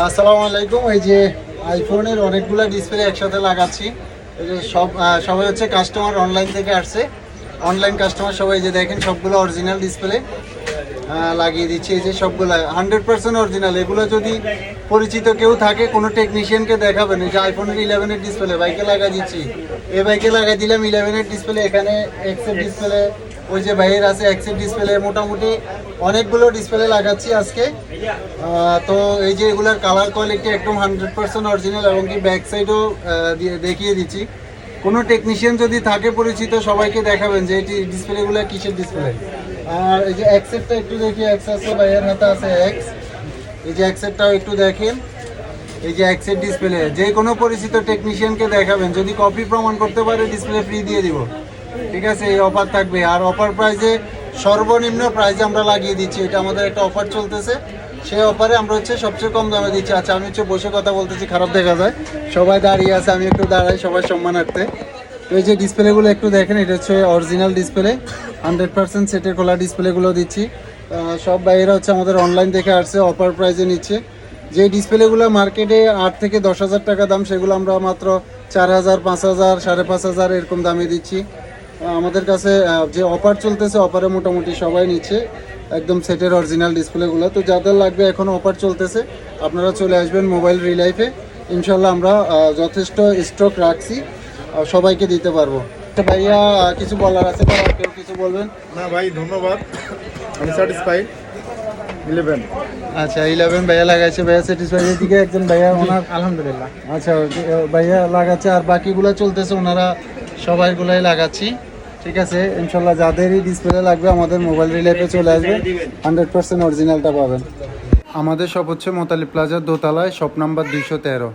আসসালামু আলাইকুম। এই যে আইফোনের অনেকগুলো ডিসপ্লে একসাথে লাগাচ্ছি। এই যে সবাই হচ্ছে কাস্টমার অনলাইন থেকে আসছে, অনলাইন কাস্টমার সবাই যে দেখেন সবগুলো অরিজিনাল ডিসপ্লে লাগিয়ে দিচ্ছি। এই যে সবগুলো 100% অরিজিনাল। এগুলো যদি পরিচিত কেউ থাকে কোনো টেকনিশিয়ানকে দেখাবেন। এই যে আইফোনের 11-এর ডিসপ্লে বাইকে লাগিয়ে দিচ্ছি, এই বাইকে লাগিয়ে দিলাম 11-এর ডিসপ্লে, এখানে এক্সের ডিসপ্লে, ওই যে বাইরের আছে এক্সের ডিসপ্লে, মোটামুটি অনেকগুলো ডিসপ্লে লাগাচ্ছি আজকে। তো এই যে এগুলোর কালার কোয়ালিটি একদম 100% অরিজিনাল এবং কি ব্যাক সাইডও দেখিয়ে দিচ্ছি। কোনো টেকনিশিয়ান যদি থাকে পরিচিত সবাইকে দেখাবেন যে এটি ডিসপ্লেগুলো কিসের ডিসপ্লে। আর এই যে এক্সেটটা একটু দেখি, এক্স আছে ভাইয়ের হাতে আছে এক্স। এই যে এক্সেটটাও একটু দেখেন, এই যে এক্সের ডিসপ্লে যে কোনো পরিচিত টেকনিশিয়ানকে দেখাবেন, যদি কপি প্রমাণ করতে পারে ডিসপ্লে ফ্রি দিয়ে দিব। ঠিক আছে, এই অফার থাকবে। আর অফার প্রাইসে সর্বনিম্ন প্রাইসে আমরা লাগিয়ে দিচ্ছি, এটা আমাদের একটা অফার চলতেছে। সেই অফারে আমরা হচ্ছে সবচেয়ে কম দামে দিচ্ছি। আচ্ছা, আমি হচ্ছে বসে কথা বলতেছি, খারাপ দেখা যায়, সবাই দাঁড়িয়ে আছে, আমি একটু দাঁড়াই সবার সম্মানার্থে। তো এই যে ডিসপ্লেগুলো একটু দেখেন, এটা হচ্ছে অরিজিনাল ডিসপ্লে, 100% সেটের খোলা ডিসপ্লেগুলো দিচ্ছি। সব বাইরে হচ্ছে আমাদের অনলাইন দেখে আসছে, অফার প্রাইসে নিচ্ছে। যে ডিসপ্লেগুলো মার্কেটে 8 থেকে 10,000 টাকা দাম, সেগুলো আমরা মাত্র 4,000, 5,000, 5,500 এরকম দামে দিচ্ছি। আমাদের কাছে যে অফার চলতেছে, অফারে মোটামুটি সবাই নিচ্ছে একদম সেটের অরিজিনাল ডিসপ্লেগুলো। তো যাদের লাগবে, এখনও অফার চলতেছে, আপনারা চলে আসবেন মোবাইল রিলাইফে। ইনশাল্লাহ আমরা যথেষ্ট স্টক রাখছি, সবাইকে দিতে পারবো। ভাইয়া কিছু বলার আছে, কেউ কিছু বলবেন? না ভাই, ধন্যবাদ, আমি স্যাটিসফাইড। 11। আচ্ছা, 11 ভাইয়া লাগাইছে, ভাইয়া স্যাটিসফাইড। এদিকে একজন ভাইয়া, ওনার আলহামদুলিল্লাহ। আচ্ছা ভাইয়া লাগাচ্ছে, আর বাকিগুলো চলতেছে, ওনারা সবাইগুলাই লাগাচ্ছি। ঠিক আছে, ইনশাল্লাহ যাদেরই ডিসপ্লে লাগবে আমাদের মোবাইল রিলাইফে চলে আসবে, 100% অরিজিনালটা পাবেন। আমাদের শপ হচ্ছে মোতালিব প্লাজার দোতলায়, শপ নাম্বার 213।